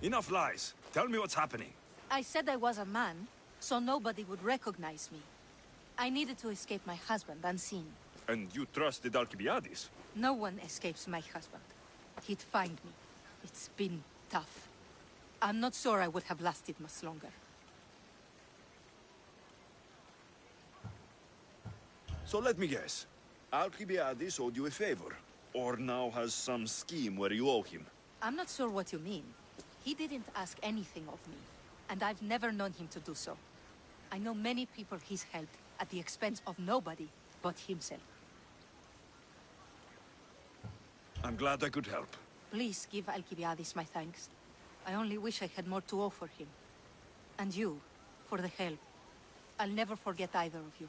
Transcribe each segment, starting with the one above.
Enough lies. Tell me what's happening. I said I was a man, so nobody would recognize me. I needed to escape my husband unseen. And you trusted Alcibiades? No one escapes my husband. He'd find me. It's been tough. I'm not sure I would have lasted much longer. So let me guess. Alcibiades owed you a favor, or now has some scheme where you owe him. I'm not sure what you mean. He didn't ask anything of me, and I've never known him to do so. I know many people he's helped at the expense of nobody but himself. I'm glad I could help. Please give Alcibiades my thanks. I only wish I had more to offer him. And you, for the help. I'll never forget either of you.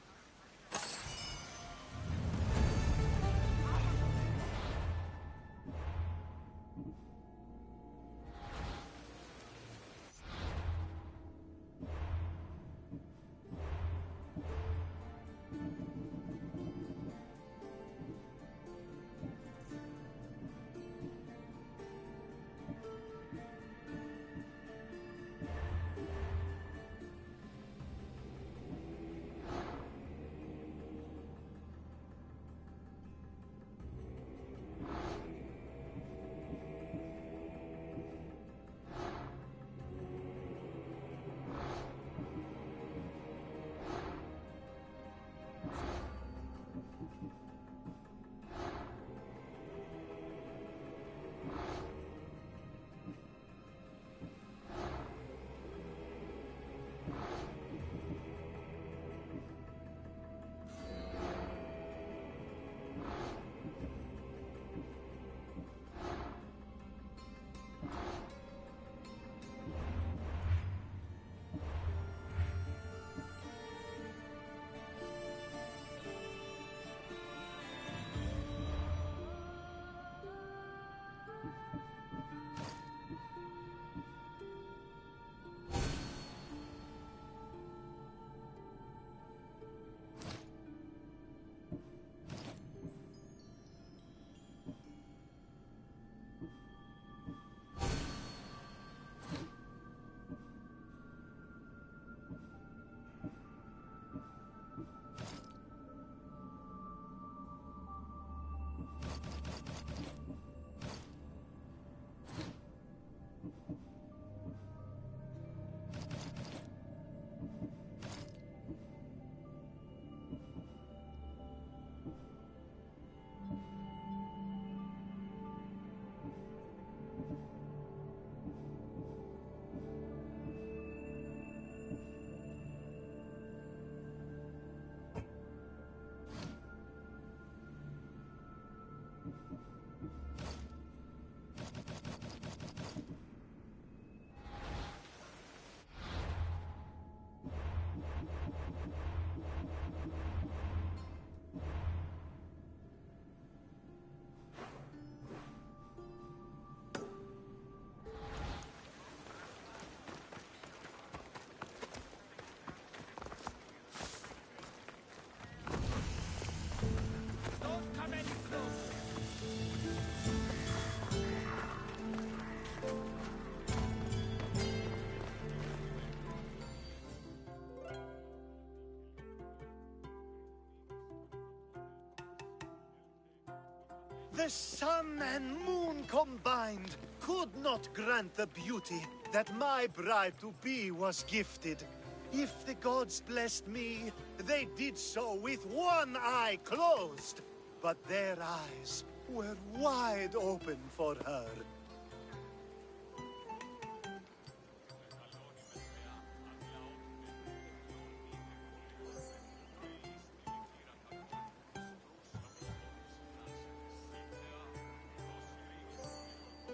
The sun and moon combined could not grant the beauty that my bride-to-be was gifted. If the gods blessed me, they did so with one eye closed. But their eyes were wide open for her.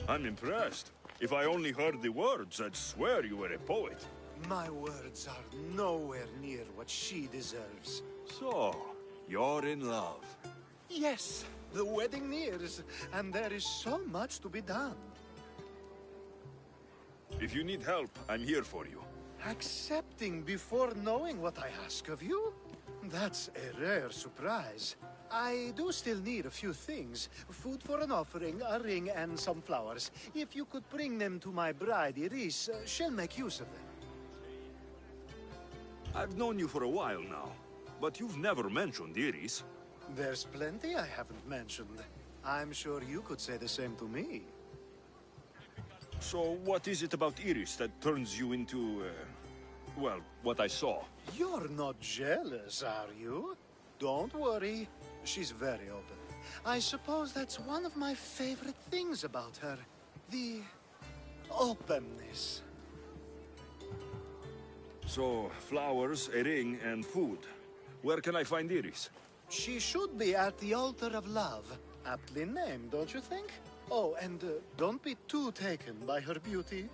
I'm impressed. If I only heard the words, I'd swear you were a poet. My words are nowhere near what she deserves. So, you're in love. Yes, the wedding nears, and there is so much to be done. If you need help, I'm here for you. Accepting before knowing what I ask of you? That's a rare surprise. I do still need a few things. Food for an offering, a ring, and some flowers. If you could bring them to my bride, Iris, she'll make use of them. I've known you for a while now, but you've never mentioned Iris. There's plenty I haven't mentioned. I'm sure you could say the same to me. So what is it about Iris that turns you into, well, what I saw? You're not jealous, are you? Don't worry. She's very open. I suppose that's one of my favorite things about her. The openness. So, flowers, a ring, and food. Where can I find Iris? She should be at the altar of love. Aptly named, don't you think? Oh, and don't be too taken by her beauty.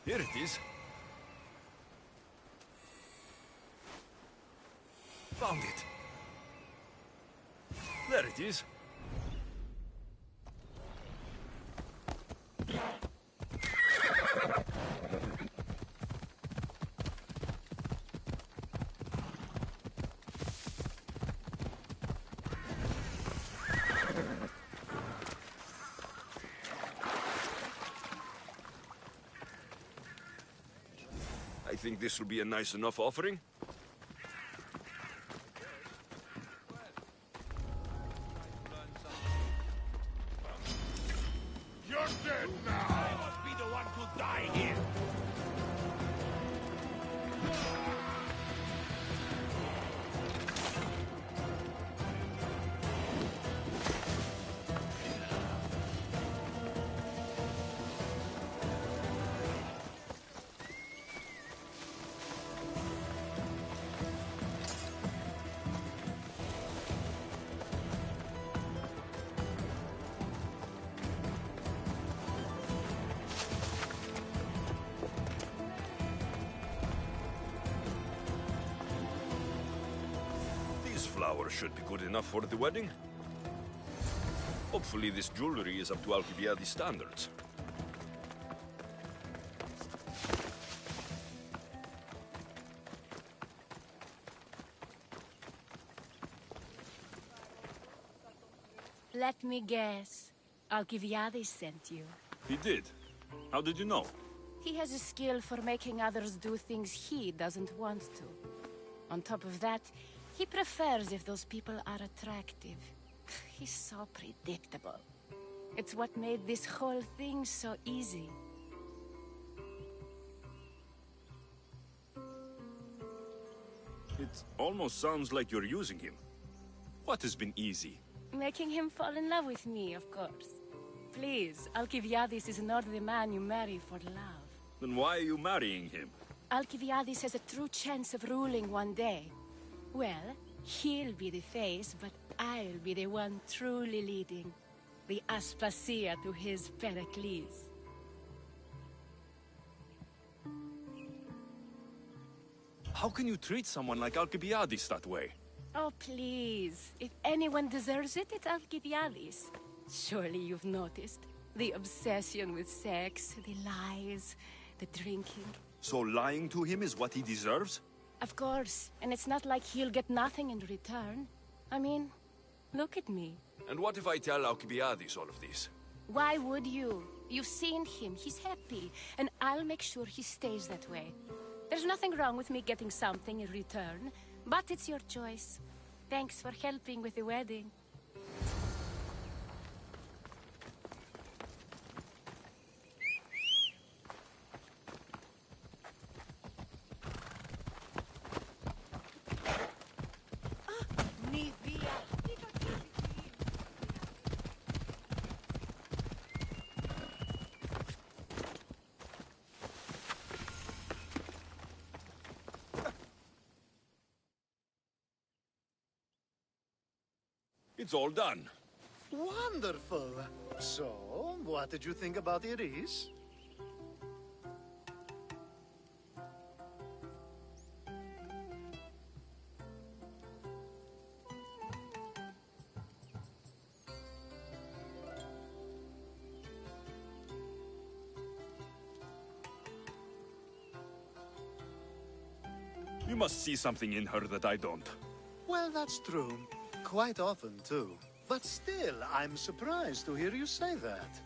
Here it is. Found it. There it is. I think this will be a nice enough offering. You're dead now! I must be the one to die here! Flowers should be good enough for the wedding. Hopefully this jewelry is up to Alcibiades standards. Let me guess. Alcibiades sent you. He did. How did you know? He has a skill for making others do things he doesn't want to. On top of that, he prefers if those people are attractive. He's so predictable. It's what made this whole thing so easy. It almost sounds like you're using him. What has been easy? Making him fall in love with me, of course. Please, Alcibiades is not the man you marry for love. Then why are you marrying him? Alcibiades has a true chance of ruling one day. Well, he'll be the face, but I'll be the one truly leading. The Aspasia to his Pericles. How can you treat someone like Alcibiades that way? Oh, please. If anyone deserves it, it's Alcibiades. Surely you've noticed. The obsession with sex, the lies, the drinking. So lying to him is what he deserves? Of course, and it's not like he'll get nothing in return. I mean, look at me. And what if I tell Alcibiades all of this? Why would you? You've seen him. He's happy. And I'll make sure he stays that way. There's nothing wrong with me getting something in return, but it's your choice. Thanks for helping with the wedding. It's all done. Wonderful. So, what did you think about Iris? You must see something in her that I don't. Well, that's true. Quite often, too. But still, I'm surprised to hear you say that.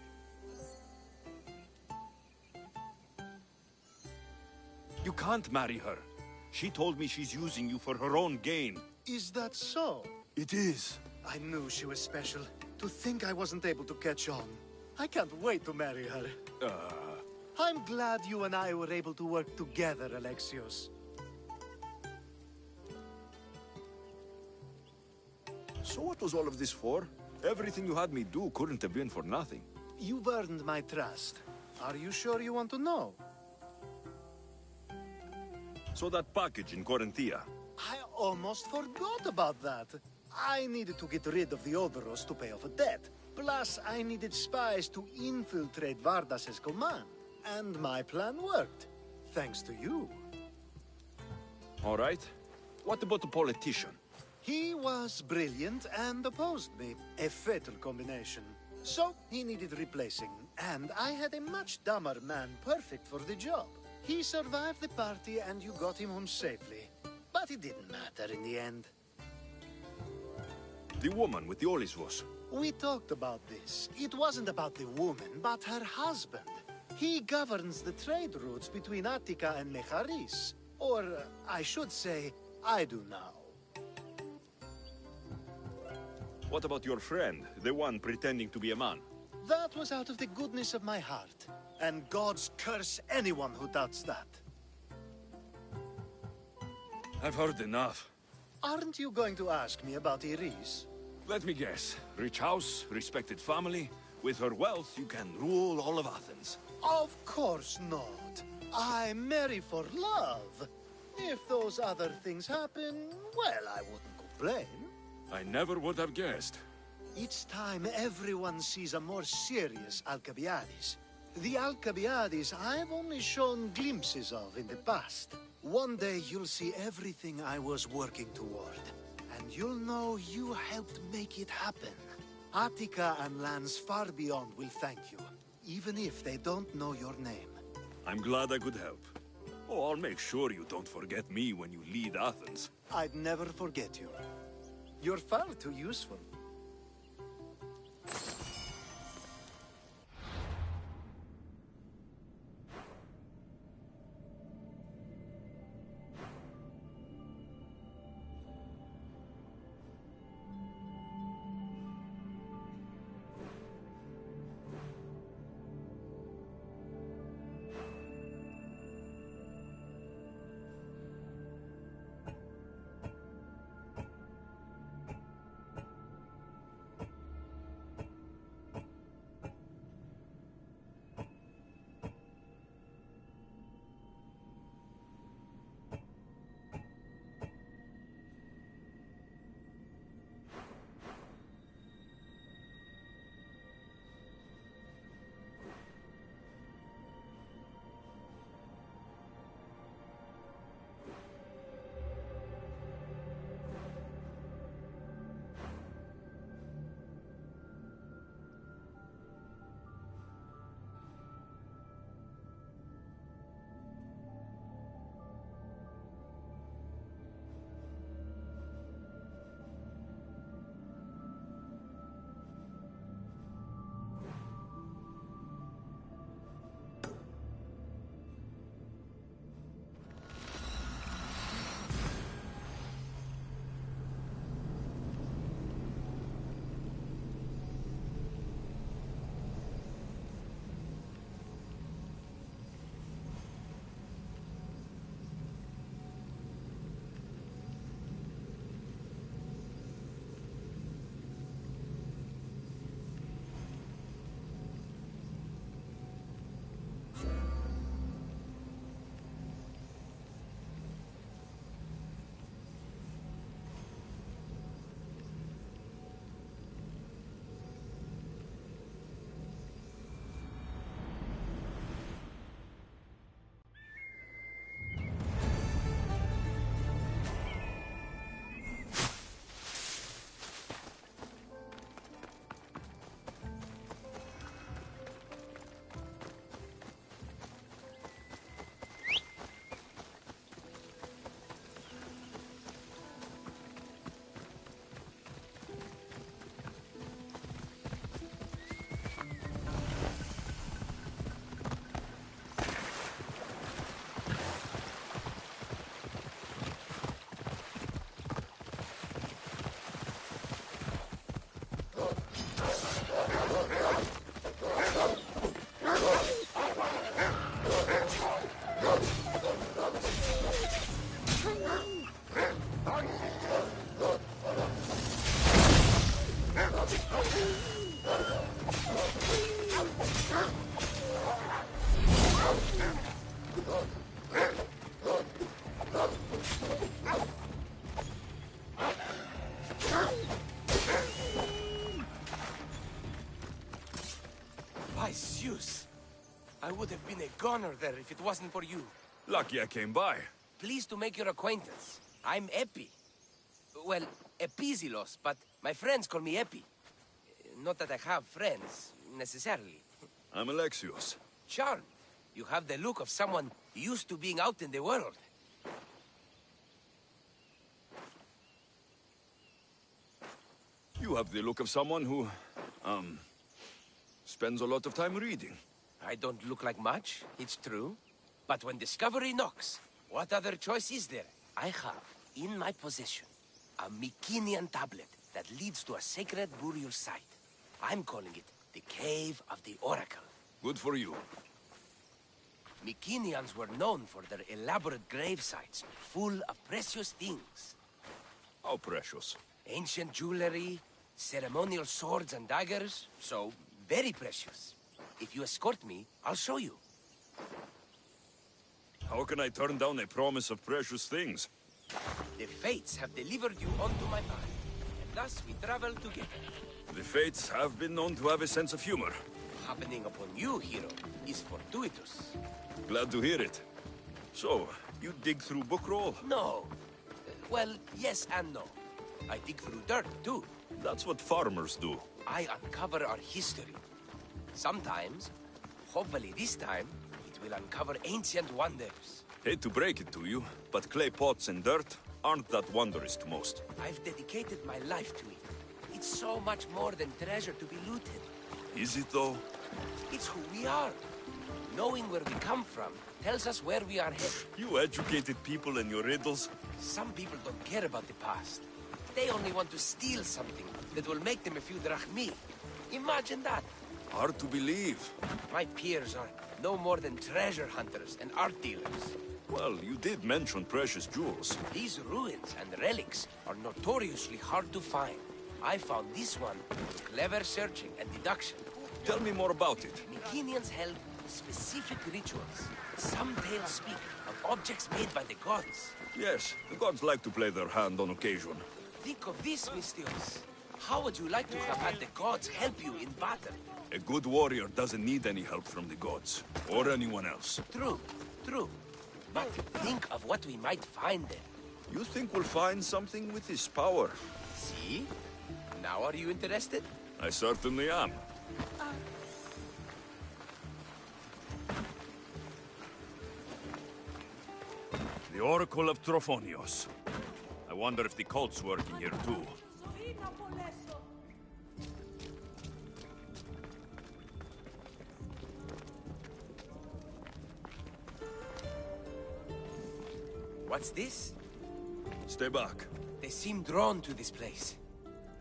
You can't marry her. She told me she's using you for her own gain. Is that so? It is. I knew she was special. To think I wasn't able to catch on. I can't wait to marry her. I'm glad you and I were able to work together, Alexios. So what was all of this for? Everything you had me do couldn't have been for nothing. You've earned my trust. Are you sure you want to know? So that package in Corinthia. I almost forgot about that. I needed to get rid of the Odoros to pay off a debt. Plus, I needed spies to infiltrate Vardas's command. And my plan worked. Thanks to you. All right. What about the politician? He was brilliant and opposed me. A fatal combination. So, he needed replacing. And I had a much dumber man perfect for the job. He survived the party and you got him home safely. But it didn't matter in the end. The woman with the Olisvos. We talked about this. It wasn't about the woman, but her husband. He governs the trade routes between Attica and Mecharis. Or, I should say, I do now. What about your friend, the one pretending to be a man? That was out of the goodness of my heart. And gods curse anyone who doubts that. I've heard enough. Aren't you going to ask me about Iris? Let me guess. Rich house, respected family. With her wealth, you can rule all of Athens. Of course not. I marry for love. If those other things happen, well, I wouldn't complain. I never would have guessed. Each time everyone sees a more serious Alcibiades. The Alcibiades I've only shown glimpses of in the past. One day you'll see everything I was working toward. And you'll know you helped make it happen. Attica and lands far beyond will thank you, even if they don't know your name. I'm glad I could help. Oh, I'll make sure you don't forget me when you lead Athens. I'd never forget you. You're far too useful. I would have been a goner there if it wasn't for you. Lucky I came by. Pleased to make your acquaintance. I'm Epi. Well, Epizilos, but my friends call me Epi. Not that I have friends, necessarily. I'm Alexios. Charmed. You have the look of someone used to being out in the world. You have the look of someone who, spends a lot of time reading. I don't look like much, it's true. But when discovery knocks, what other choice is there? I have, in my possession, a Mycenian tablet that leads to a sacred burial site. I'm calling it the Cave of the Oracle. Good for you. Mycenians were known for their elaborate grave sites, full of precious things. How precious. Ancient jewelry, ceremonial swords and daggers, so very precious. If you escort me, I'll show you. How can I turn down a promise of precious things? The fates have delivered you onto my path, and thus we travel together. The fates have been known to have a sense of humor. Happening upon you, hero, is fortuitous. Glad to hear it. So, you dig through book roll? No. Well, yes and no. I dig through dirt, too. That's what farmers do. I uncover our history. Sometimes, hopefully this time, it will uncover ancient wonders. Hate to break it to you, but clay pots and dirt aren't that wondrous to most. I've dedicated my life to it. It's so much more than treasure to be looted. Is it though? It's who we are. Knowing where we come from tells us where we are headed. You educated people and your riddles. Some people don't care about the past. They only want to steal something that will make them a few drachmi. Imagine that. Hard to believe. My peers are no more than treasure hunters and art dealers. Well, you did mention precious jewels. These ruins and relics are notoriously hard to find. I found this one through clever searching and deduction. Tell me more about it. Mycenians held specific rituals. Some tales speak of objects made by the gods. Yes, the gods like to play their hand on occasion. Think of this, Mystios. How would you like to have had the gods help you in battle? A good warrior doesn't need any help from the gods, or anyone else. True, true. But think of what we might find there. You think we'll find something with this power? See? Now are you interested? I certainly am. The Oracle of Trophonios. I wonder if the cult's working here too. What's this? Stay back. They seem drawn to this place.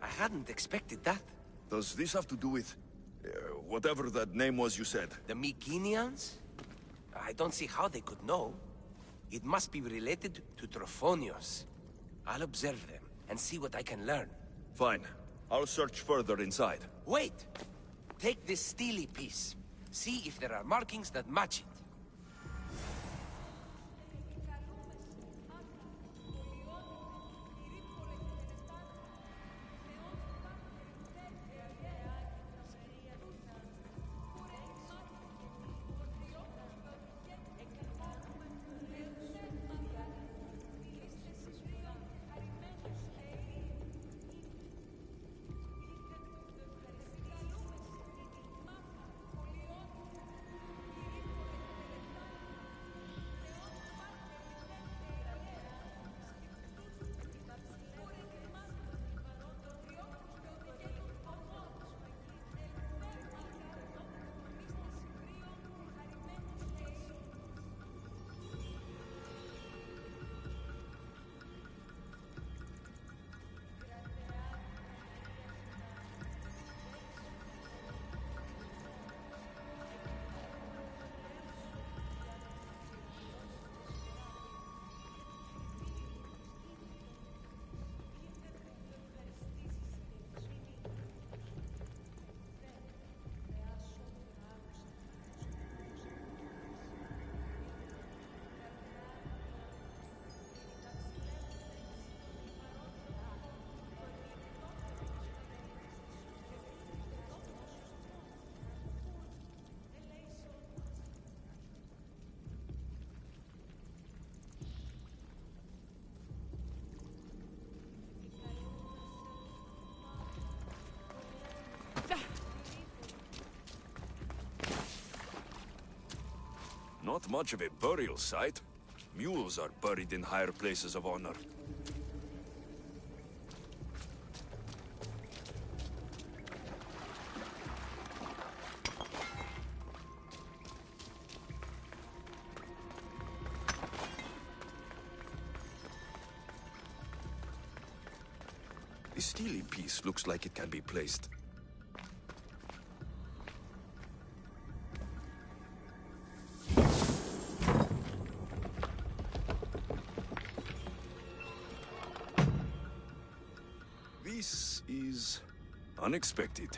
I hadn't expected that. Does this have to do with... whatever that name was you said? The Mycenians? I don't see how they could know. It must be related to Trophonios. I'll observe them and see what I can learn. Fine. I'll search further inside. Wait! Take this steely piece. See if there are markings that match it. Not much of a burial site. Mules are buried in higher places of honor. The steely piece looks like it can be placed. This is unexpected.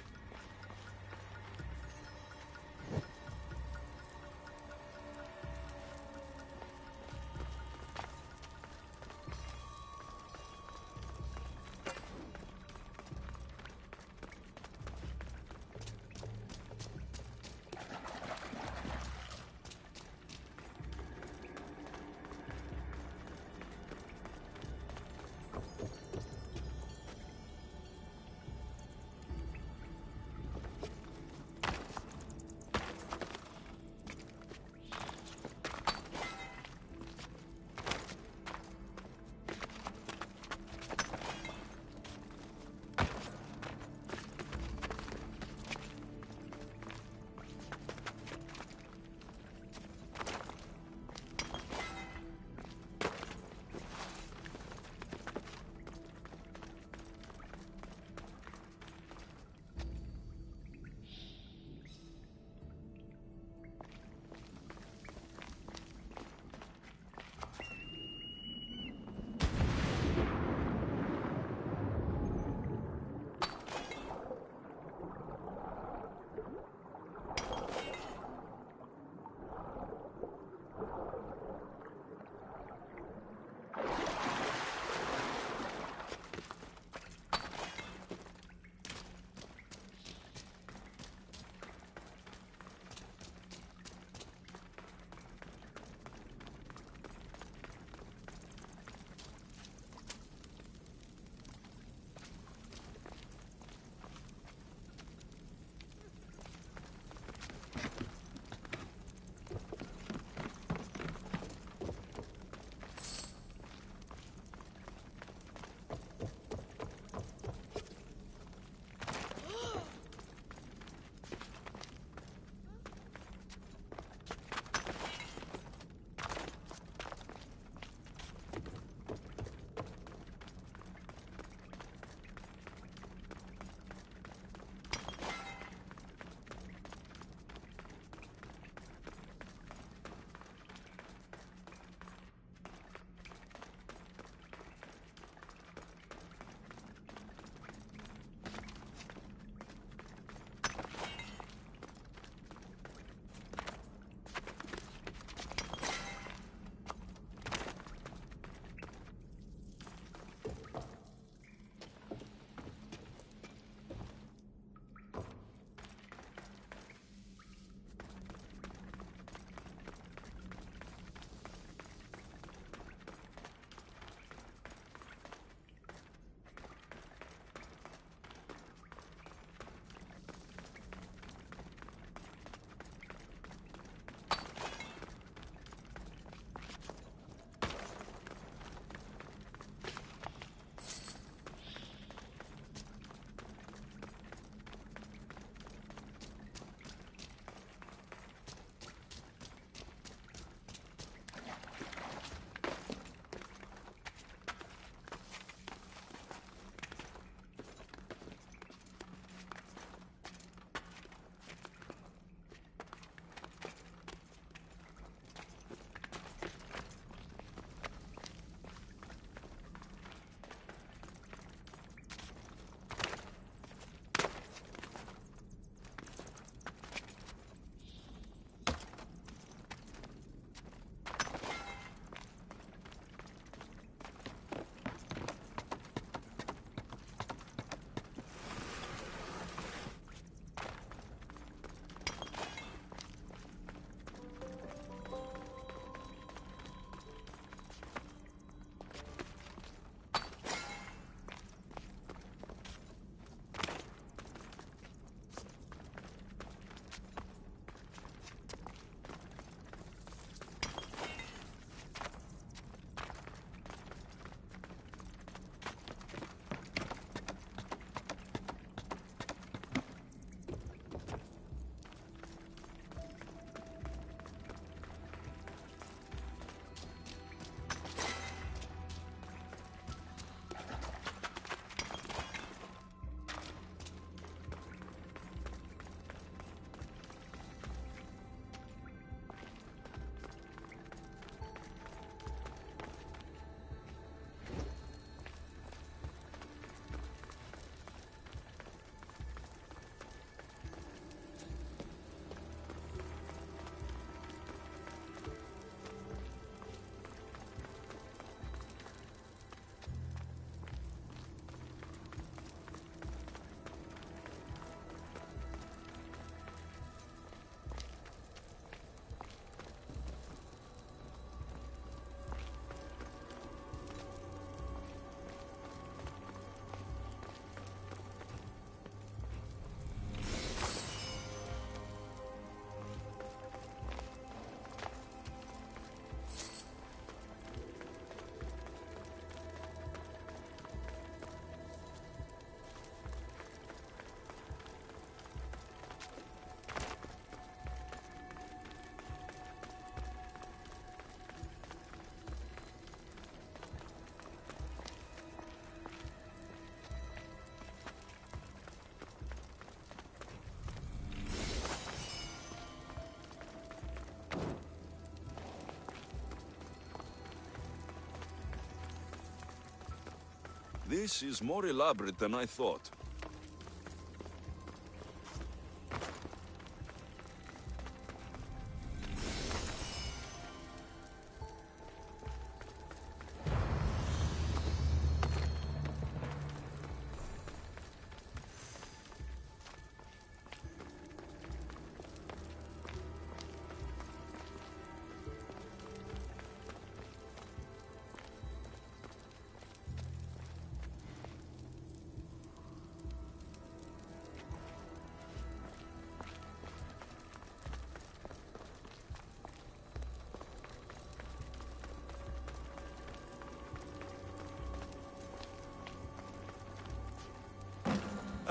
This is more elaborate than I thought.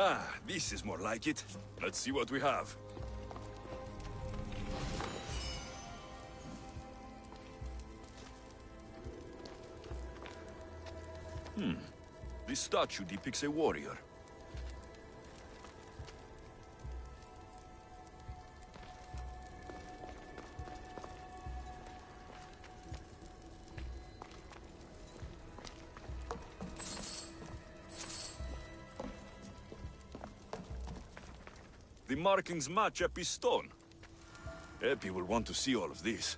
Ah, this is more like it. Let's see what we have. This statue depicts a warrior. The markings match Epi's stone. Epi will want to see all of this.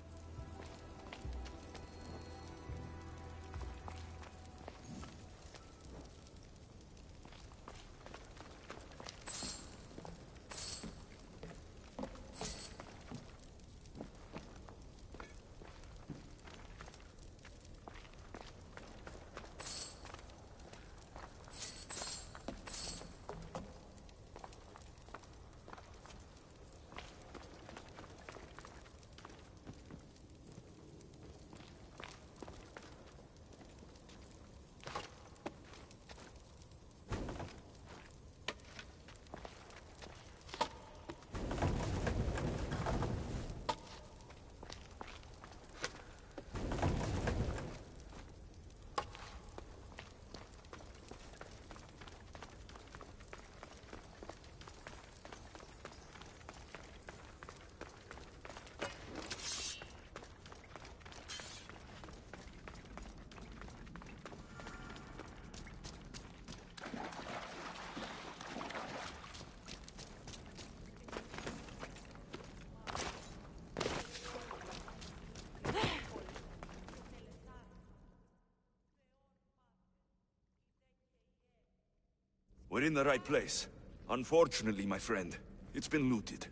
We're in the right place. Unfortunately, my friend, it's been looted.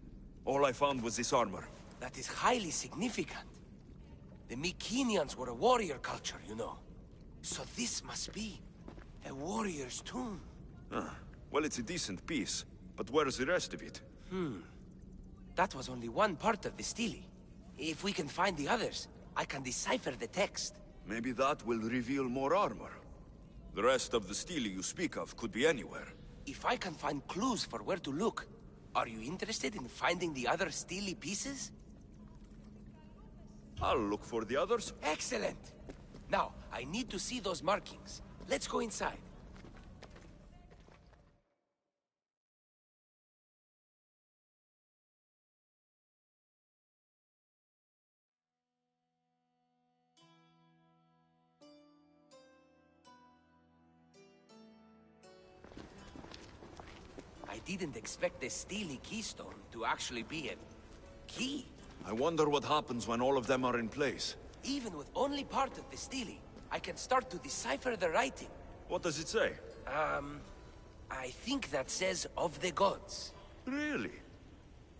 All I found was this armor. That is highly significant. The Mycenaeans were a warrior culture, you know. So this must be a warrior's tomb. Well, it's a decent piece, but where's the rest of it? That was only one part of the stele. If we can find the others, I can decipher the text. Maybe that will reveal more armor. The rest of the stele you speak of could be anywhere. If I can find clues for where to look, are you interested in finding the other stele pieces? I'll look for the others. Excellent! Now, I need to see those markings. Let's go inside. I didn't expect the stele keystone to actually be a key. I wonder what happens when all of them are in place. Even with only part of the stele, I can start to decipher the writing. What does it say? I think that says of the gods. Really?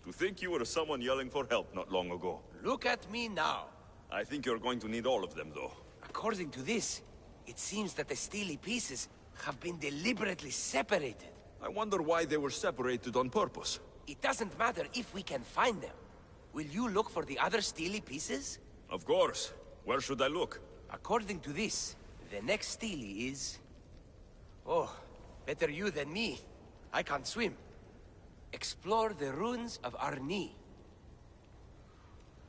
To think you were someone yelling for help not long ago. Look at me now. I think you're going to need all of them, though. According to this, it seems that the stele pieces have been deliberately separated. I wonder why they were separated on purpose. It doesn't matter if we can find them. Will you look for the other stele pieces? Of course. Where should I look? According to this, the next stele is... Oh, better you than me. I can't swim. Explore the ruins of Arni.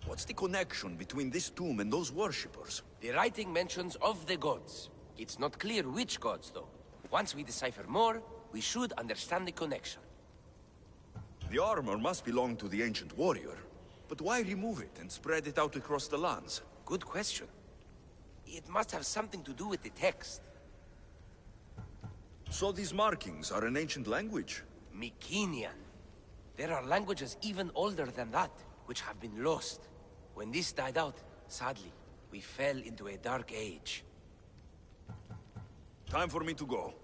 What's the connection between this tomb and those worshippers? The writing mentions of the gods. It's not clear which gods, though. Once we decipher more, we should understand the connection. The armor must belong to the ancient warrior. But why remove it and spread it out across the lands? Good question. It must have something to do with the text. So these markings are an ancient language? Mycenian. There are languages even older than that, which have been lost. When this died out, sadly, we fell into a dark age. Time for me to go.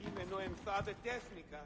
Είναι νοεμφάδε τέχνικα.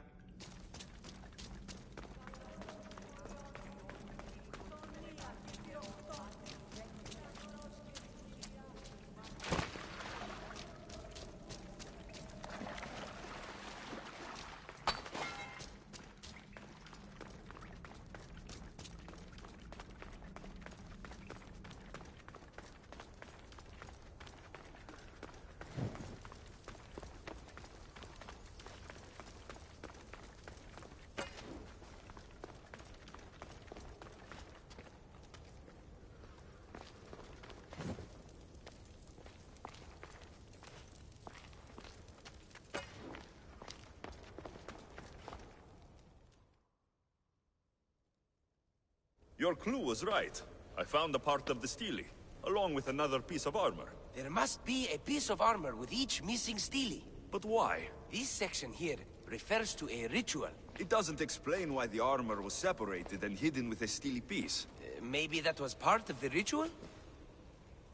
Your clue was right. I found a part of the stele, along with another piece of armor. There must be a piece of armor with each missing stele. But why? This section here refers to a ritual. It doesn't explain why the armor was separated and hidden with a stele piece. Maybe that was part of the ritual?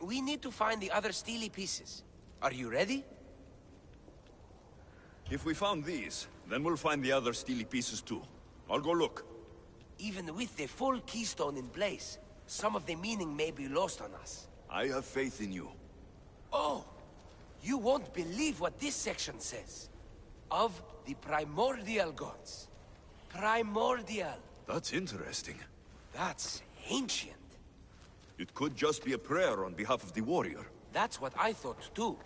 We need to find the other stele pieces. Are you ready? If we found these, then we'll find the other stele pieces too. I'll go look. Even with the full keystone in place, some of the meaning may be lost on us. I have faith in you. Oh! You won't believe what this section says. Of the primordial gods. Primordial. That's interesting. That's ancient. It could just be a prayer on behalf of the warrior. That's what I thought too.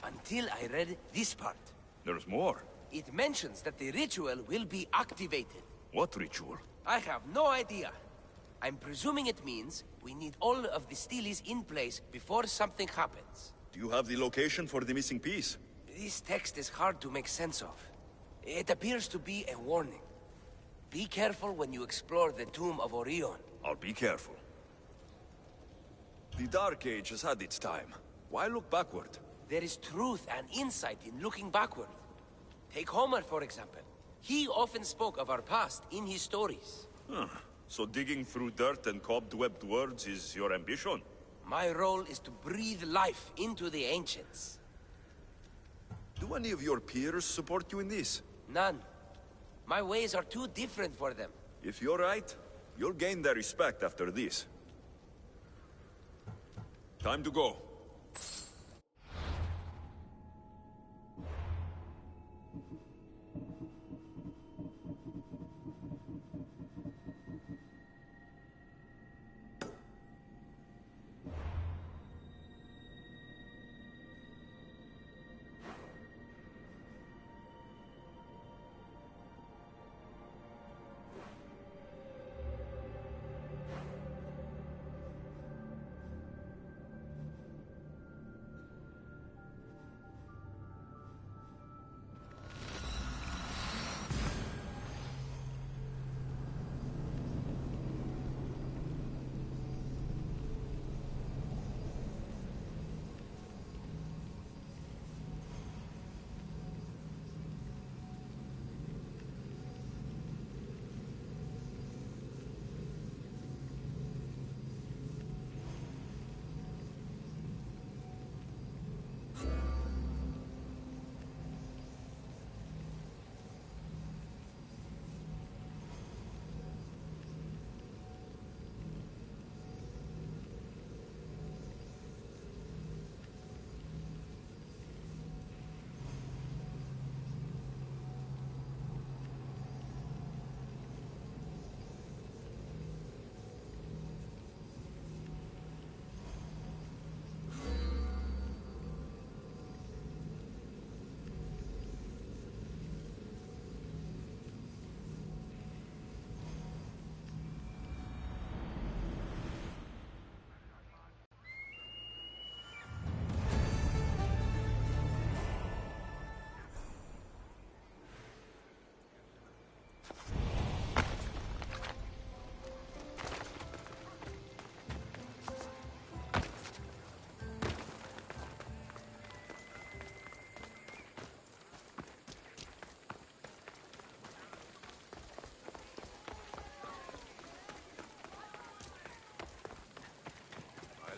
Until I read this part. There's more. It mentions that the ritual will be activated. What ritual? I have no idea. I'm presuming it means we need all of the steles in place before something happens. Do you have the location for the missing piece? This text is hard to make sense of. It appears to be a warning. Be careful when you explore the tomb of Orion. I'll be careful. The Dark Age has had its time. Why look backward? There is truth and insight in looking backward. Take Homer, for example. He often spoke of our past in his stories. Huh. So digging through dirt and cobwebbed words is your ambition? My role is to breathe life into the ancients. Do any of your peers support you in this? None. My ways are too different for them. If you're right, you'll gain their respect after this. Time to go.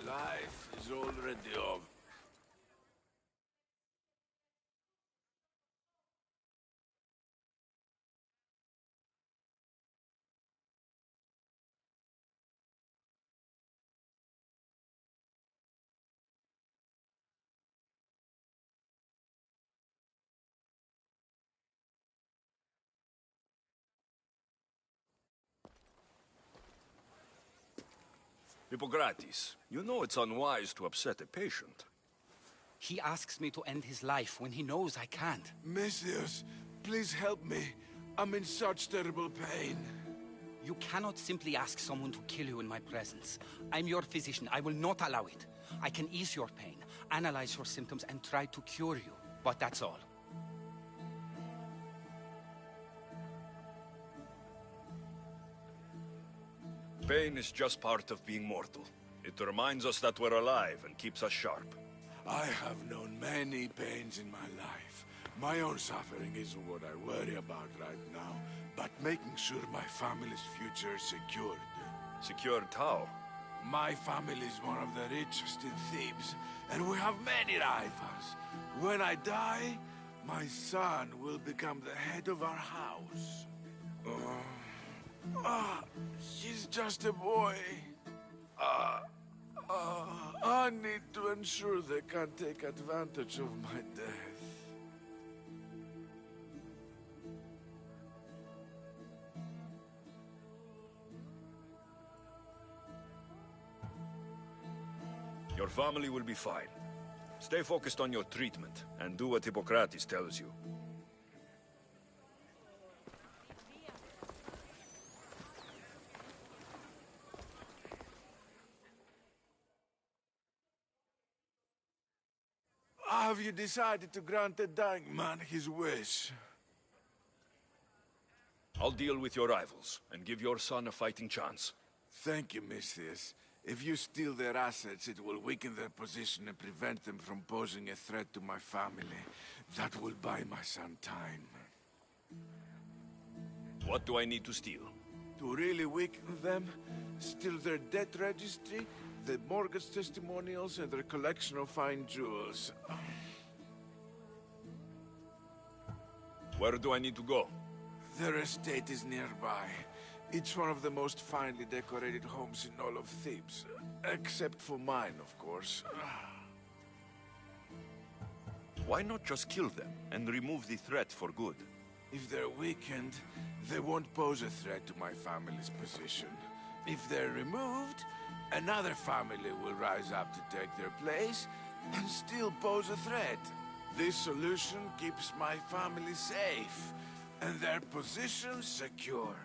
My life is already over. Hippocrates, you know it's unwise to upset a patient. He asks me to end his life when he knows I can't. Messias, please help me. I'm in such terrible pain. You cannot simply ask someone to kill you in my presence. I'm your physician. I will not allow it. I can ease your pain, analyze your symptoms, and try to cure you. But that's all. Pain is just part of being mortal. It reminds us that we're alive and keeps us sharp. I have known many pains in my life. My own suffering isn't what I worry about right now, but making sure my family's future is secured. Secured how? My family is one of the richest in Thebes, and we have many rivals. When I die, my son will become the head of our house. He's just a boy. I need to ensure they can't take advantage of my death. Your family will be fine. Stay focused on your treatment, and do what Hippocrates tells you. Have you decided to grant the dying man his wish? I'll deal with your rivals, and give your son a fighting chance. Thank you, Messias. If you steal their assets, it will weaken their position and prevent them from posing a threat to my family. That will buy my son time. What do I need to steal? To really weaken them, steal their debt registry, the mortgage testimonials, and their collection of fine jewels. Where do I need to go? Their estate is nearby. It's one of the most finely decorated homes in all of Thebes. Except for mine, of course. Why not just kill them, and remove the threat for good? If they're weakened, they won't pose a threat to my family's position. If they're removed, another family will rise up to take their place and still pose a threat. This solution keeps my family safe and their position secure.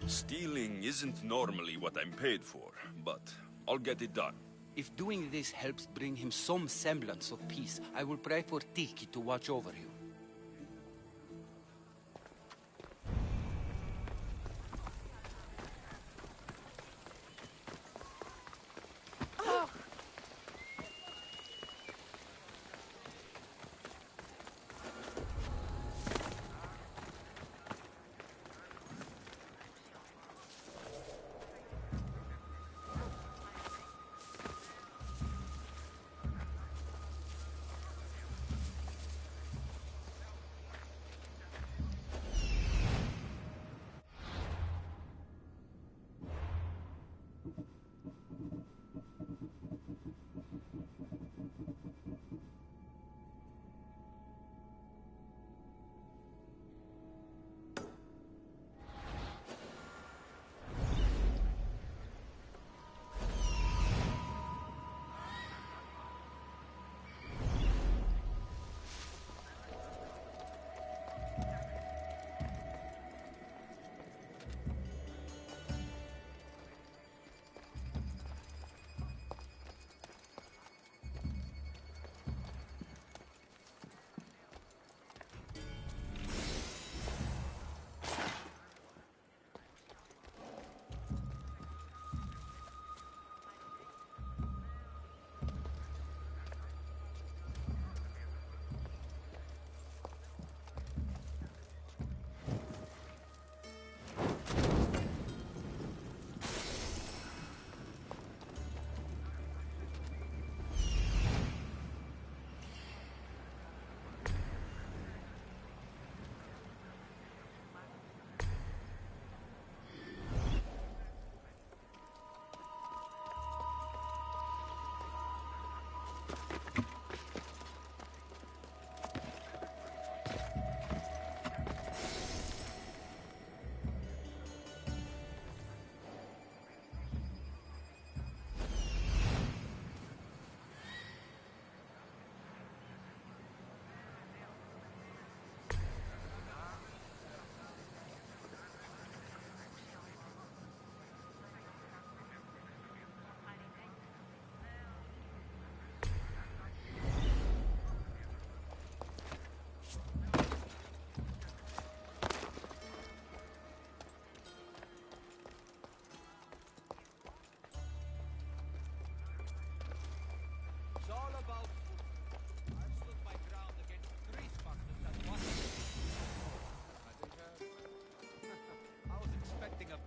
Stealing isn't normally what I'm paid for, but I'll get it done. If doing this helps bring him some semblance of peace, I will pray for Tiki to watch over you.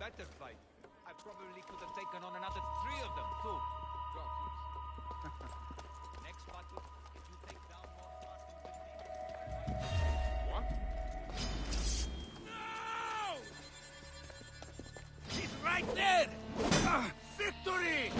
better fight. I probably could have taken on another 3 of them, too. Next battle, if you take down more Spartans than me... What? No! He's right there! Victory!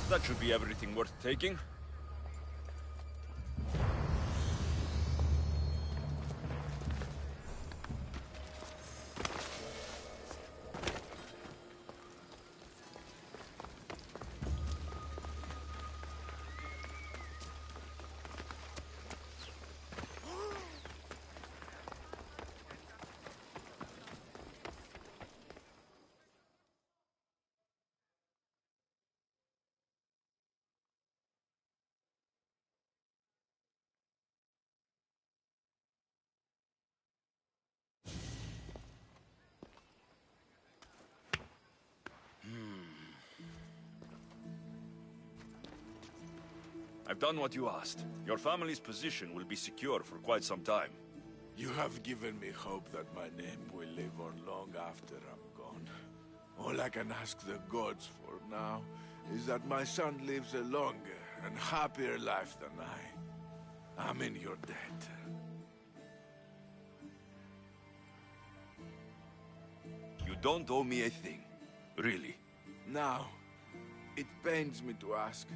That should be everything worth taking. I've done what you asked. Your family's position will be secure for quite some time. You have given me hope that my name will live on long after I'm gone. All I can ask the gods for now is that my son lives a longer and happier life than I. I'm in your debt. You don't owe me a thing. Really. Now, it pains me to ask,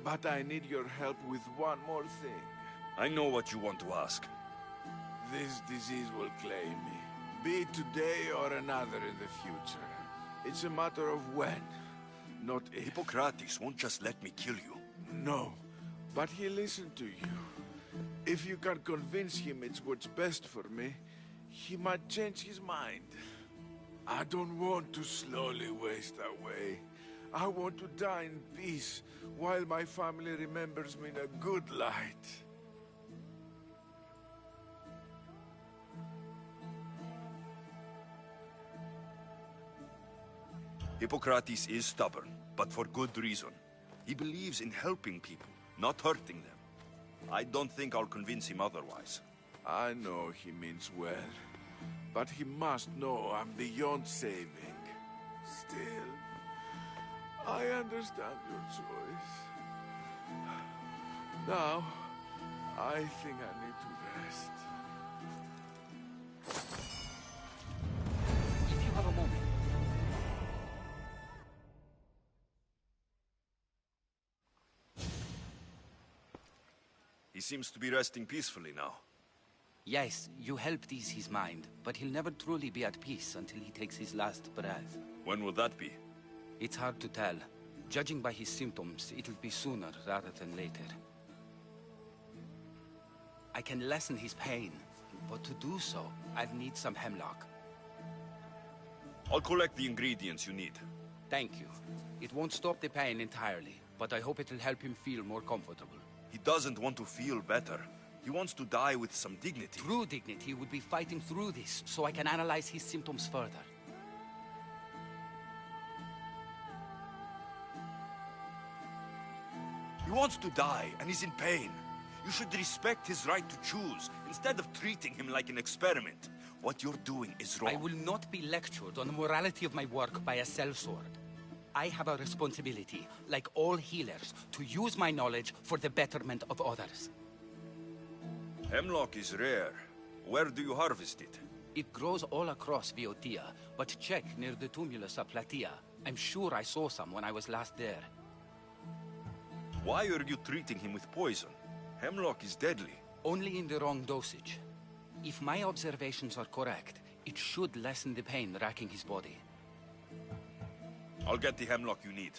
but I need your help with one more thing. I know what you want to ask. This disease will claim me, be it today or another in the future. It's a matter of when, not if. Hippocrates won't just let me kill you. No, but he'll listen to you. If you can convince him it's what's best for me, he might change his mind. I don't want to slowly waste away. I want to die in peace, while my family remembers me in a good light. Hippocrates is stubborn, but for good reason. He believes in helping people, not hurting them. I don't think I'll convince him otherwise. I know he means well, but he must know I'm beyond saving. Still, I understand your choice. Now, I think I need to rest. If you have a moment. He seems to be resting peacefully now. Yes, you helped ease his mind, but he'll never truly be at peace until he takes his last breath. When will that be? It's hard to tell. Judging by his symptoms, it'll be sooner rather than later. I can lessen his pain, but to do so, I'll need some hemlock. I'll collect the ingredients you need. Thank you. It won't stop the pain entirely, but I hope it'll help him feel more comfortable. He doesn't want to feel better. He wants to die with some dignity. True dignity would be fighting through this, so I can analyze his symptoms further. wants to die, and is in pain. You should respect his right to choose, instead of treating him like an experiment. What you're doing is wrong. I will not be lectured on the morality of my work by a sellsword. I have a responsibility, like all healers, to use my knowledge for the betterment of others. Hemlock is rare. Where do you harvest it? It grows all across Viotia, but check near the tumulus of Platia. I'm sure I saw some when I was last there. Why are you treating him with poison? Hemlock is deadly. Only in the wrong dosage. If my observations are correct, it should lessen the pain racking his body. I'll get the hemlock you need.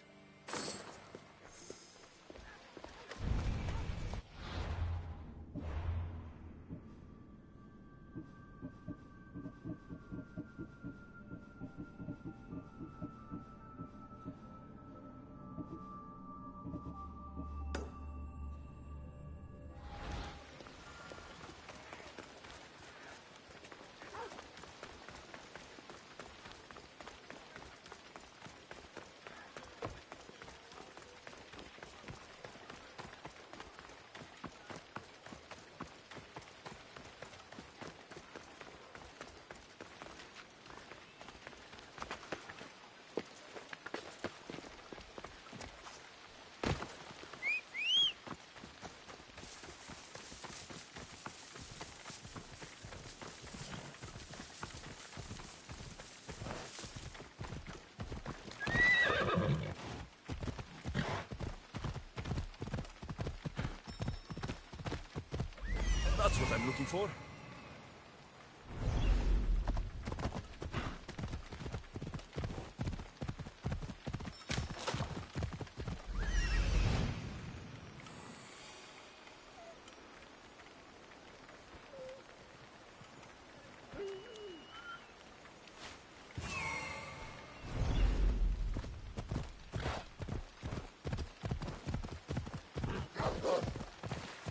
That's what I'm looking for.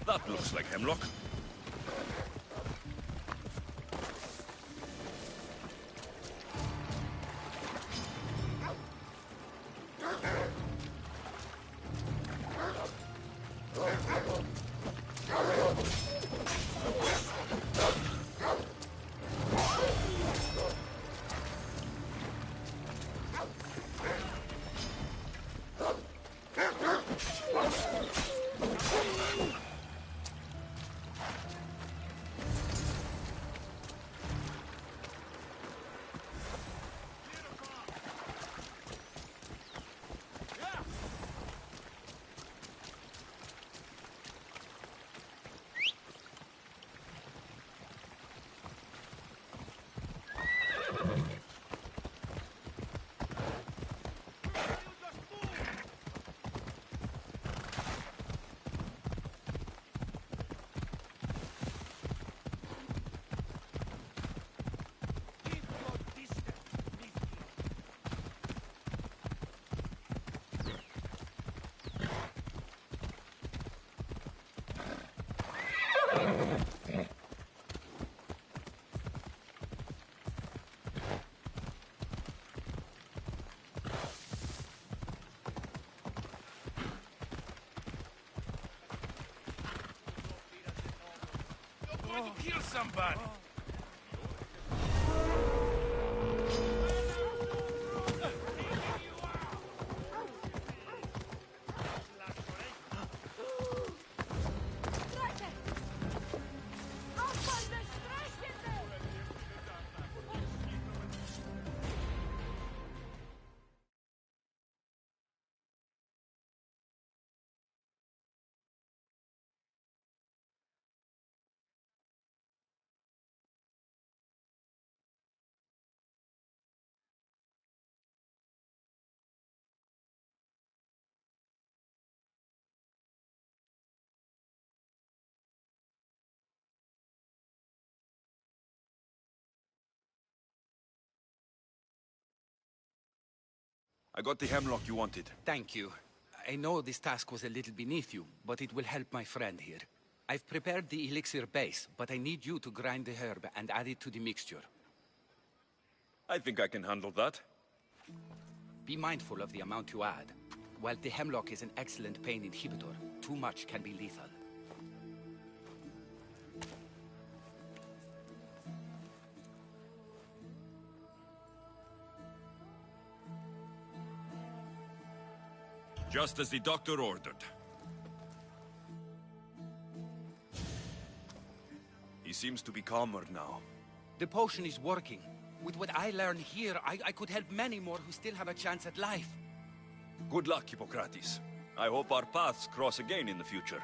That looks like hemlock. Going to kill somebody. I got the hemlock you wanted. Thank you. I know this task was a little beneath you, but it will help my friend here. I've prepared the elixir base, but I need you to grind the herb and add it to the mixture. I think I can handle that. Be mindful of the amount you add. Well, the hemlock is an excellent pain inhibitor. Too much can be lethal. Just as the doctor ordered. He seems to be calmer now. The potion is working. With what I learn here, I could help many more who still have a chance at life. Good luck, Hippocrates. I hope our paths cross again in the future.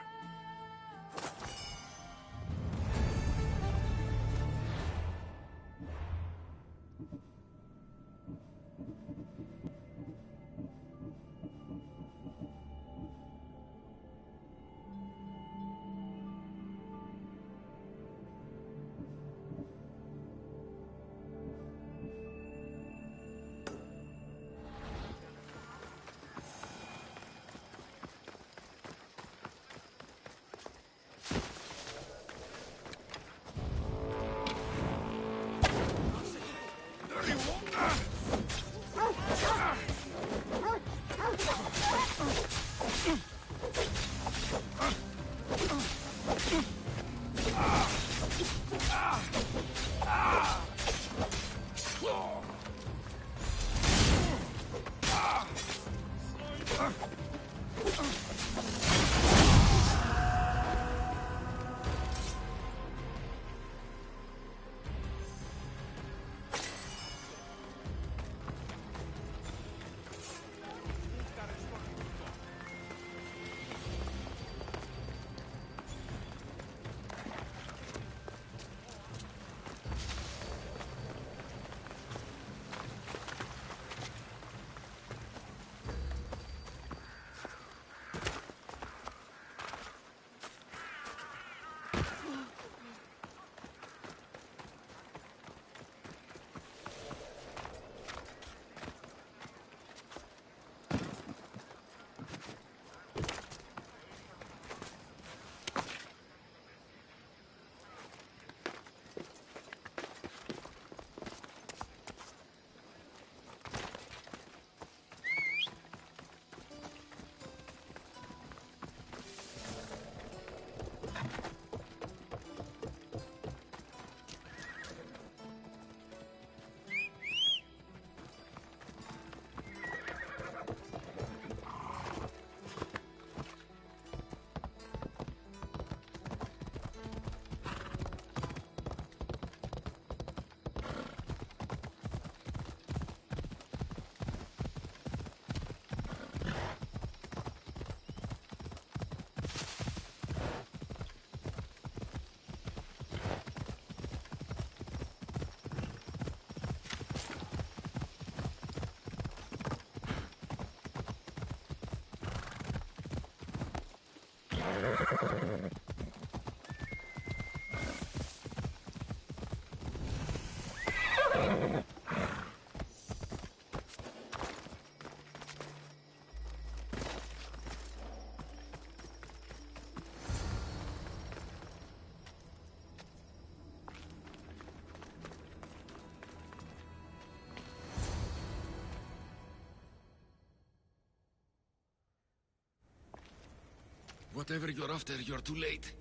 Whatever you're after, you're too late.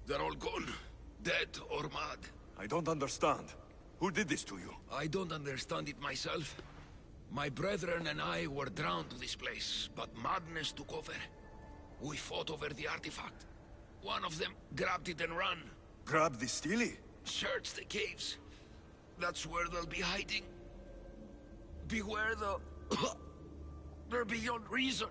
They're all gone. Dead or mad. I don't understand. Who did this to you? I don't understand it myself. My brethren and I were drawn to this place, but madness took over. We fought over the artifact. One of them grabbed it and ran. Grab the Stele? Search the caves. That's where they'll be hiding. Beware the... They're beyond reason.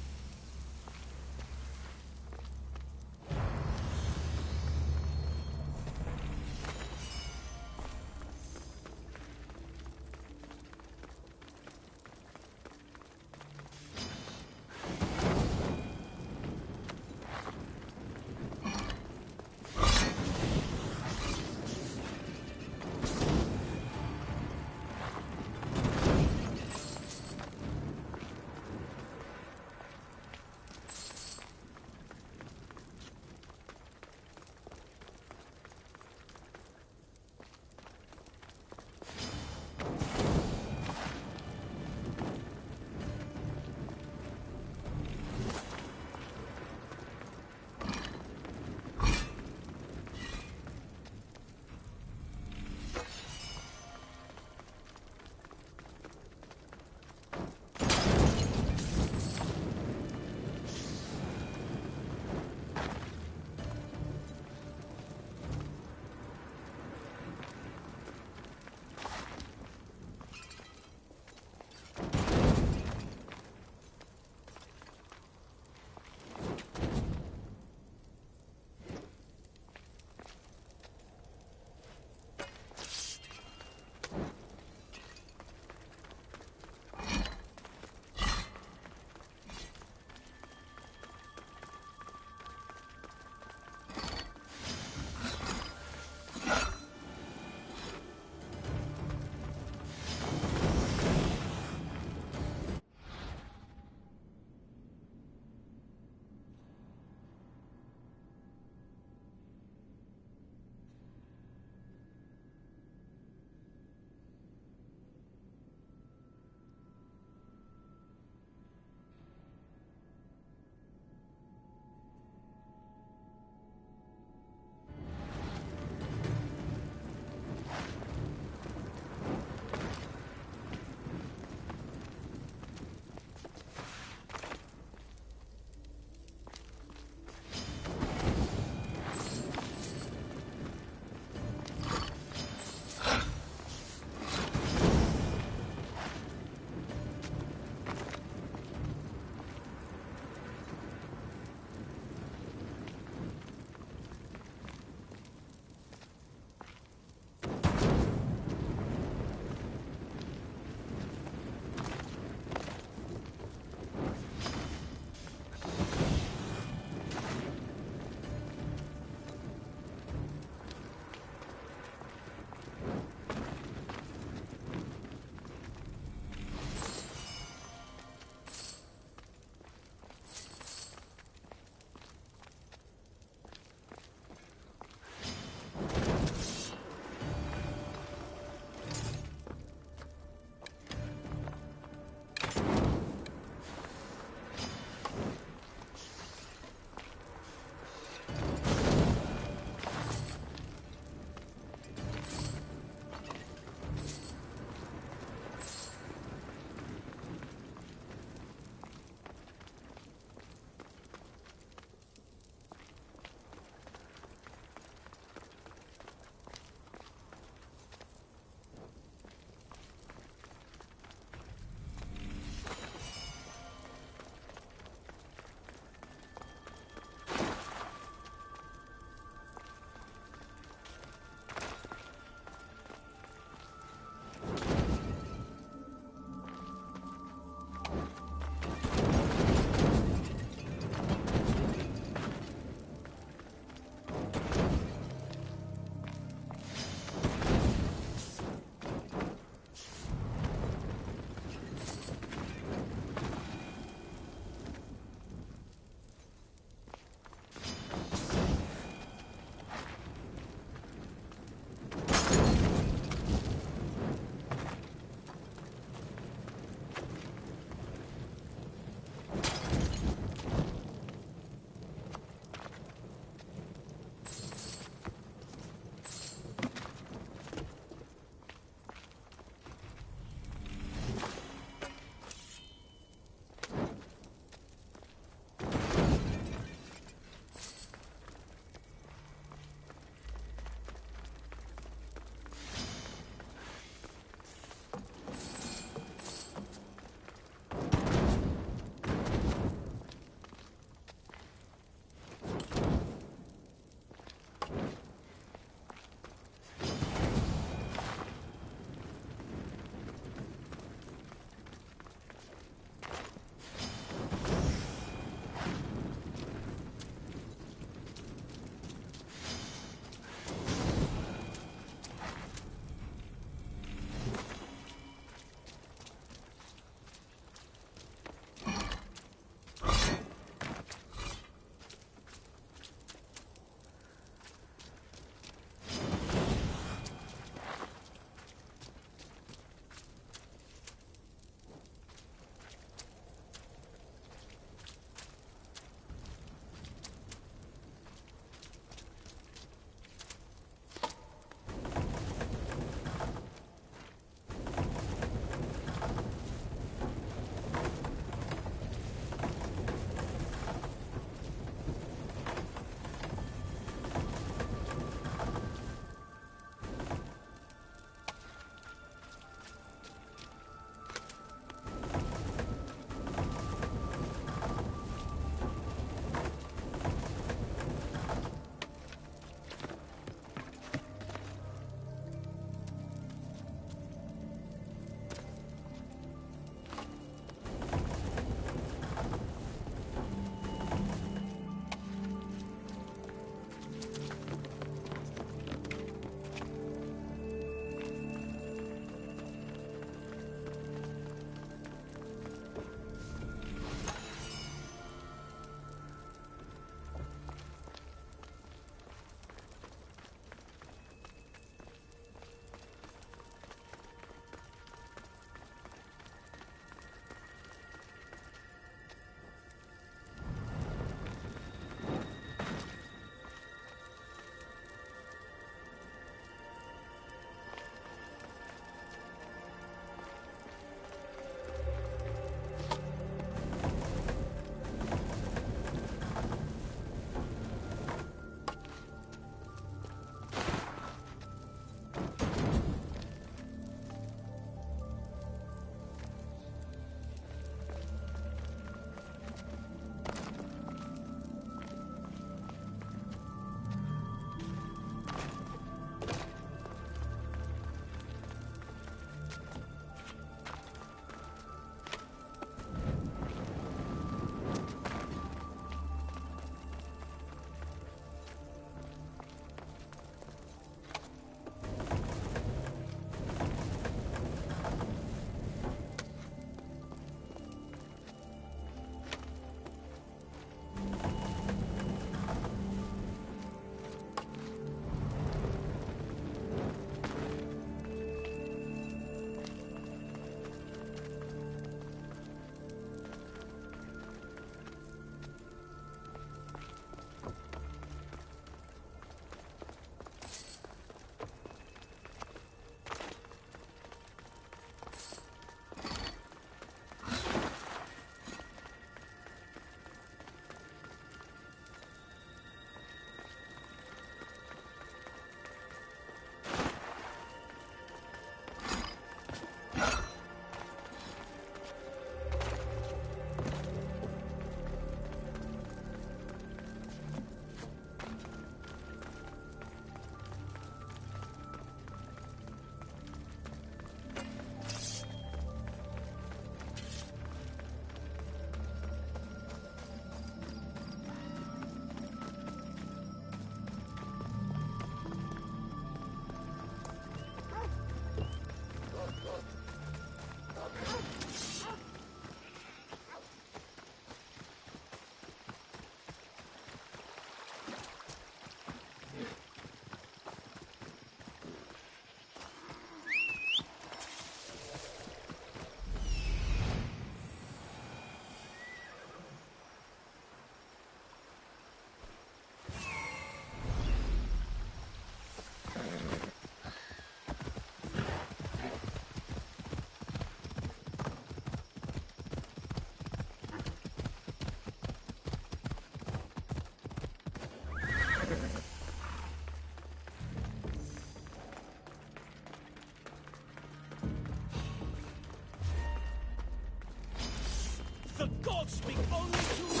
Speak only to me,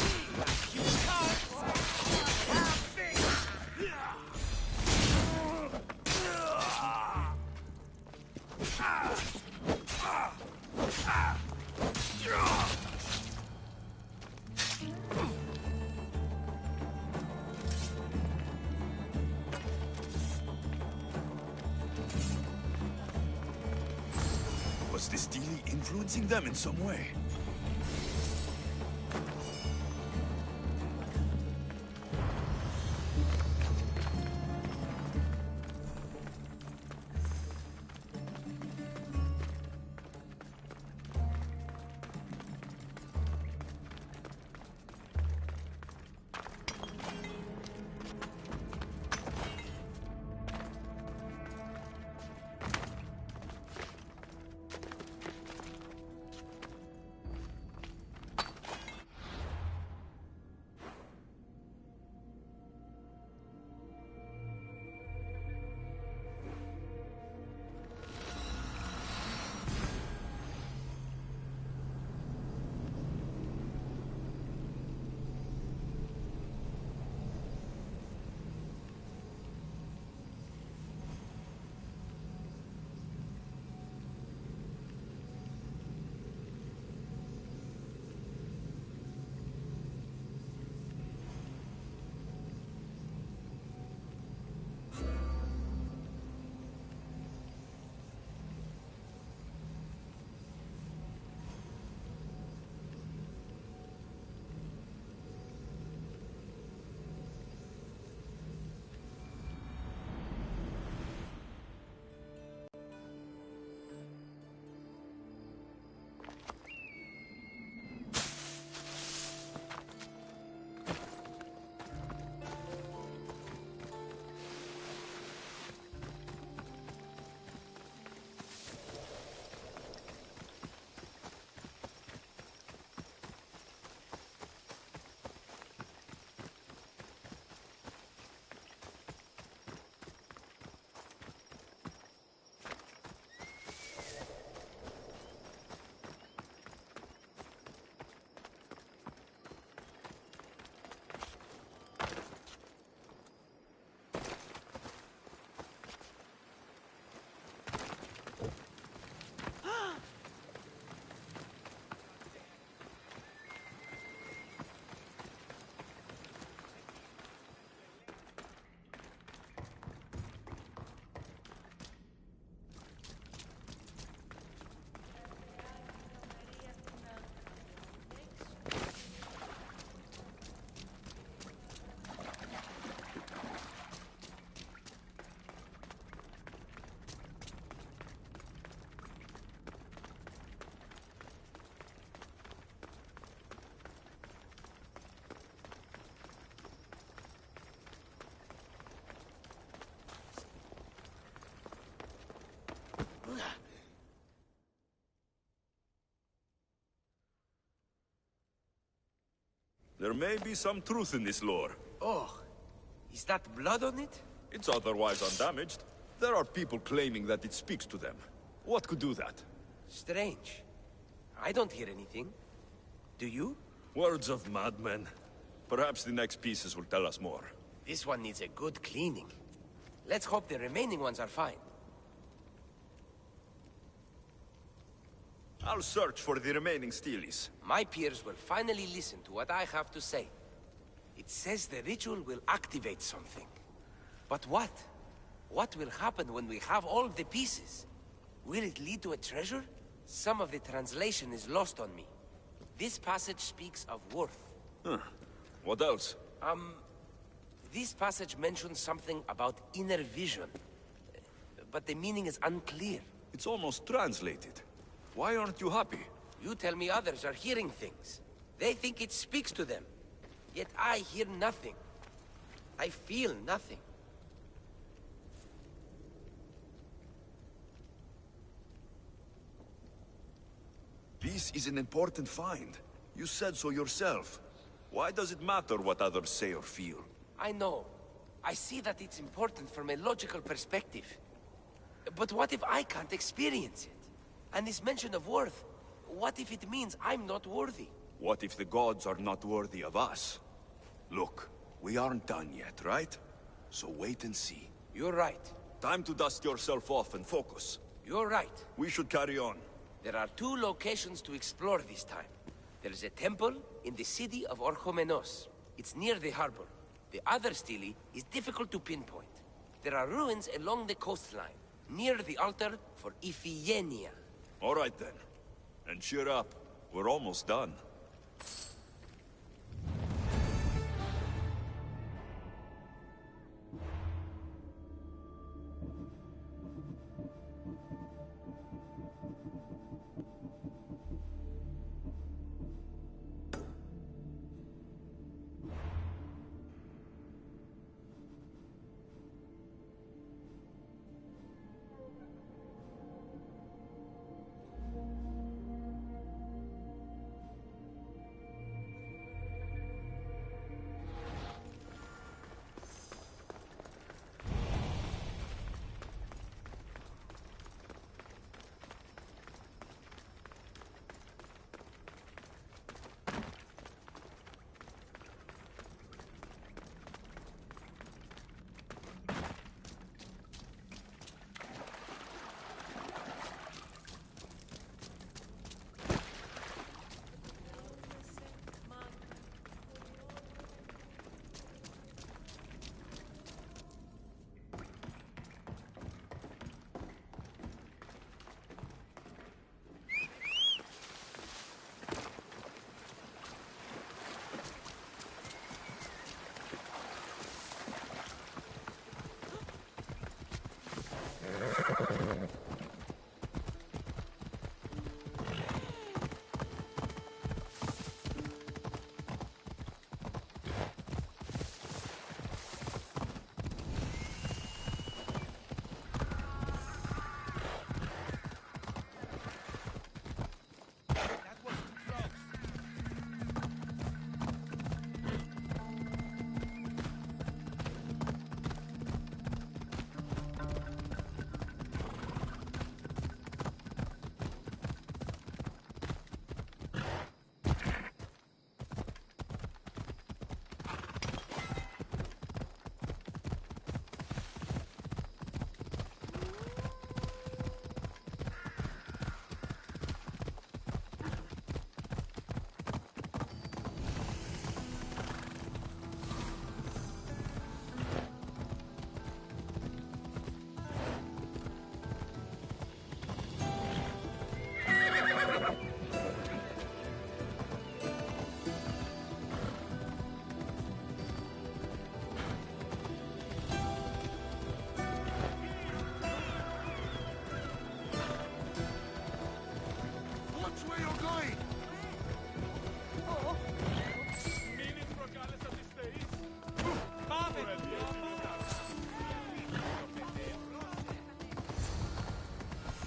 you can't have it! Was this Steely influencing them in some way? There may be some truth in this lore. Oh, is that blood on it? It's otherwise undamaged. There are people claiming that it speaks to them. What could do that? Strange. I don't hear anything. Do you? Words of madmen. Perhaps the next pieces will tell us more. This one needs a good cleaning. Let's hope the remaining ones are fine. I'll search for the remaining Steelies. My peers will finally listen to what I have to say. It says the ritual will activate something. But what? What will happen when we have all the pieces? Will it lead to a treasure? Some of the translation is lost on me. This passage speaks of worth. Huh. What else? This passage mentions something about inner vision. But the meaning is unclear. It's almost translated. Why aren't you happy? You tell me others are hearing things. They think it speaks to them. Yet I hear nothing. I feel nothing. This is an important find. You said so yourself. Why does it matter what others say or feel? I know. I see that it's important from a logical perspective. But what if I can't experience it? And this mention of worth, what if it means I'm not worthy? What if the gods are not worthy of us? Look, we aren't done yet, right? So wait and see. You're right. Time to dust yourself off and focus. You're right. We should carry on. There are 2 locations to explore this time. There is a temple in the city of Orchomenos. It's near the harbor. The other stele is difficult to pinpoint. There are ruins along the coastline, near the altar for Iphigenia. All right then. And cheer up. We're almost done.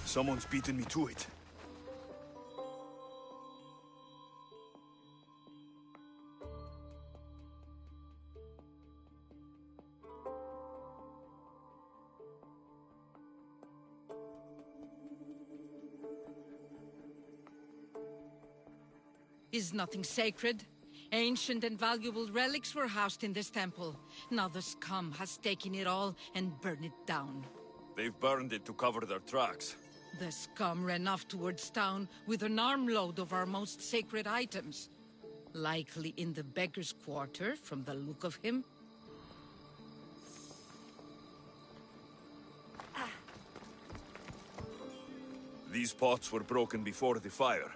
Someone's beaten me to it. Is nothing sacred? Ancient and valuable relics were housed in this temple. Now the scum has taken it all and burned it down. They've burned it to cover their tracks. The scum ran off towards town with an armload of our most sacred items. Likely in the beggar's quarter, from the look of him. These pots were broken before the fire.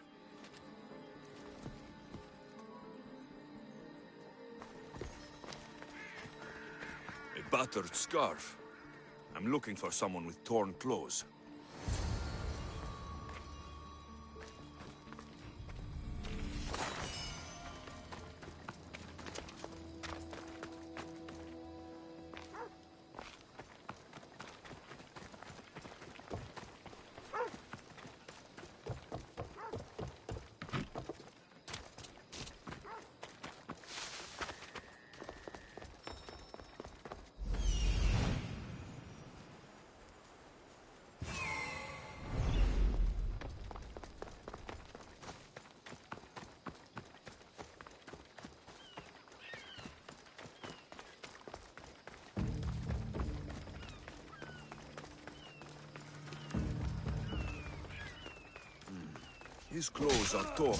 A battered scarf. I'm looking for someone with torn clothes. His clothes are torn.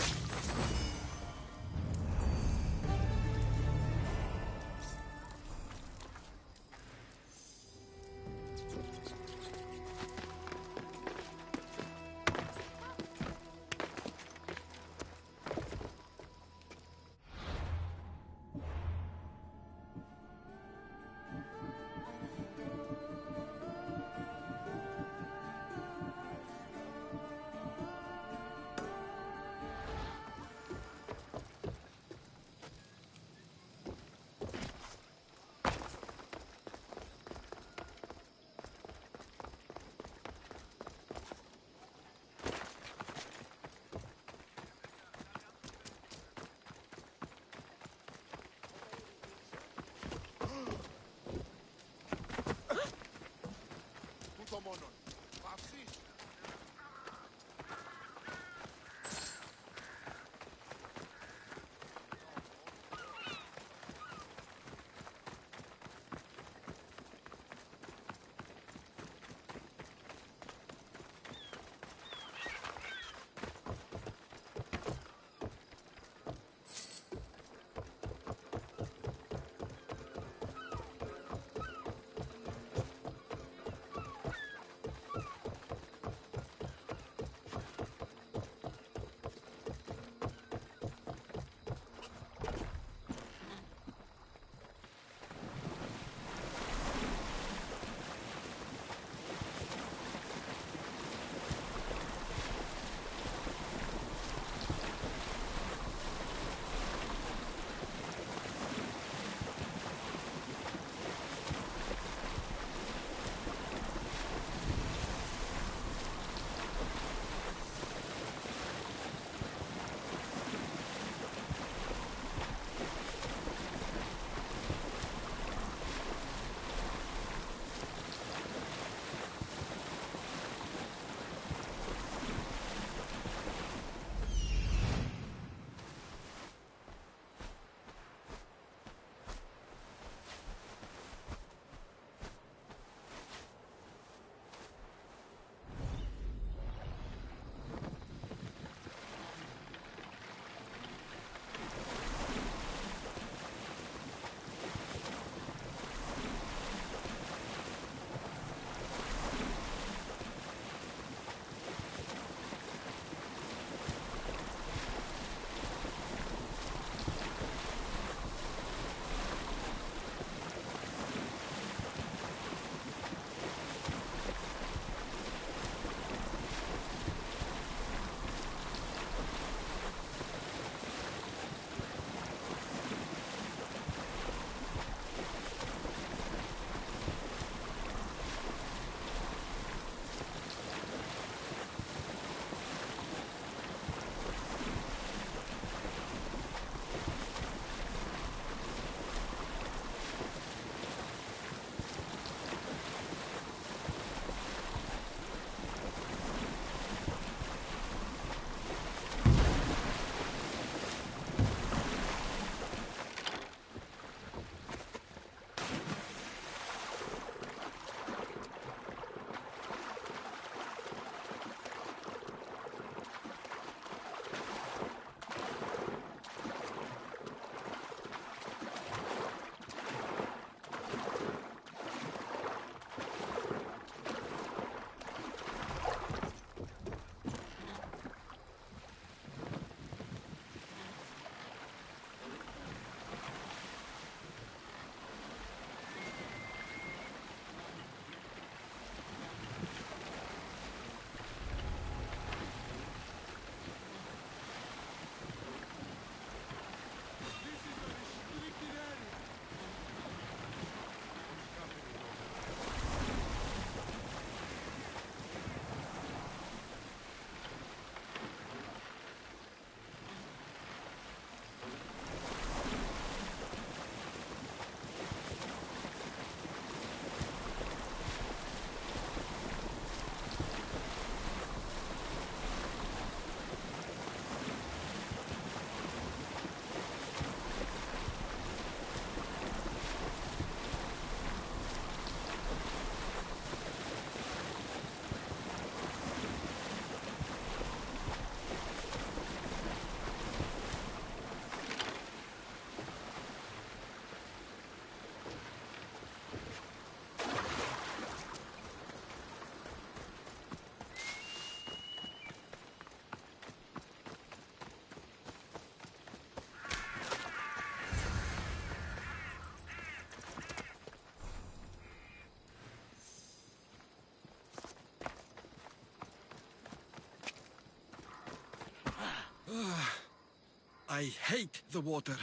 I hate the water.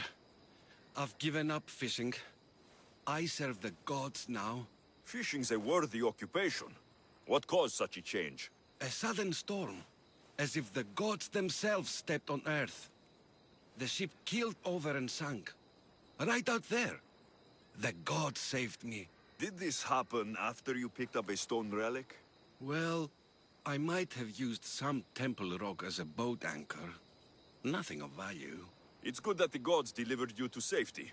I've given up fishing. I serve the gods now. Fishing's a worthy occupation. What caused such a change? A sudden storm. As if the gods themselves stepped on Earth. The ship keeled over and sank. Right out there. The gods saved me. Did this happen after you picked up a stone relic? Well, I might have used some temple rock as a boat anchor. Nothing of value. It's good that the gods delivered you to safety.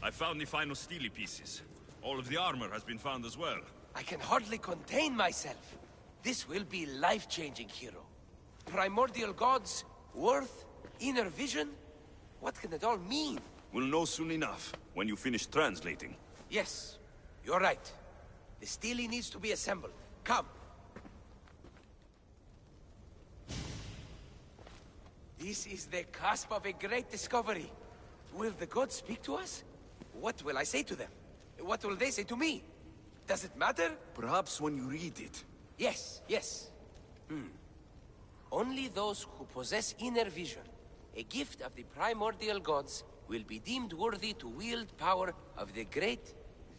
I found the final steely pieces. All of the armor has been found as well. I can hardly contain myself. This will be life-changing, hero. Primordial gods, worth, inner vision. What can it all mean? We'll know soon enough, when you finish translating. Yes, you're right. The Steely needs to be assembled. Come. This is the cusp of a great discovery. Will the gods speak to us? What will I say to them? What will they say to me? Does it matter? Perhaps when you read it. Yes, yes. Only those who possess inner vision, a gift of the primordial gods, will be deemed worthy to wield power of the great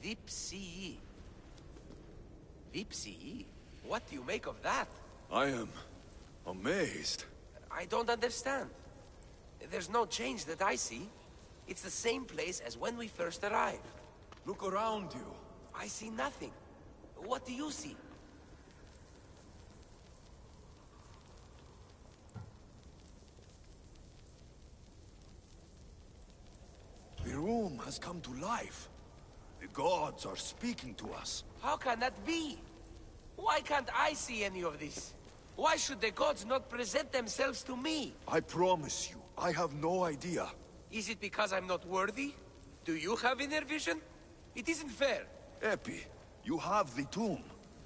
Vipsii. Vipsii? What do you make of that? I am amazed. I don't understand. There's no change that I see. It's the same place as when we first arrived. Look around you. I see nothing. What do you see? The room has come to life. The gods are speaking to us. How can that be? Why can't I see any of this? Why should the gods not present themselves to me? I promise you, I have no idea. Is it because I'm not worthy? Do you have inner vision? It isn't fair. Epi, you have the tomb.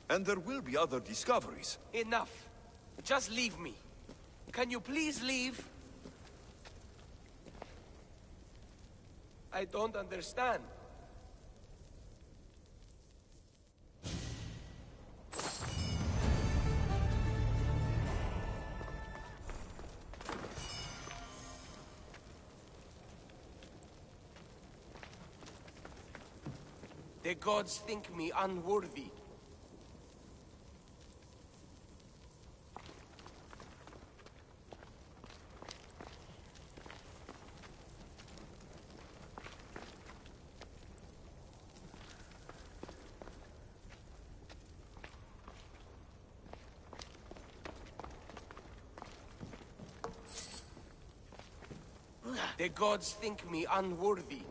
And there will be other discoveries. Enough. Just leave me. Can you please leave? I don't understand. The gods think me unworthy. The gods think me unworthy.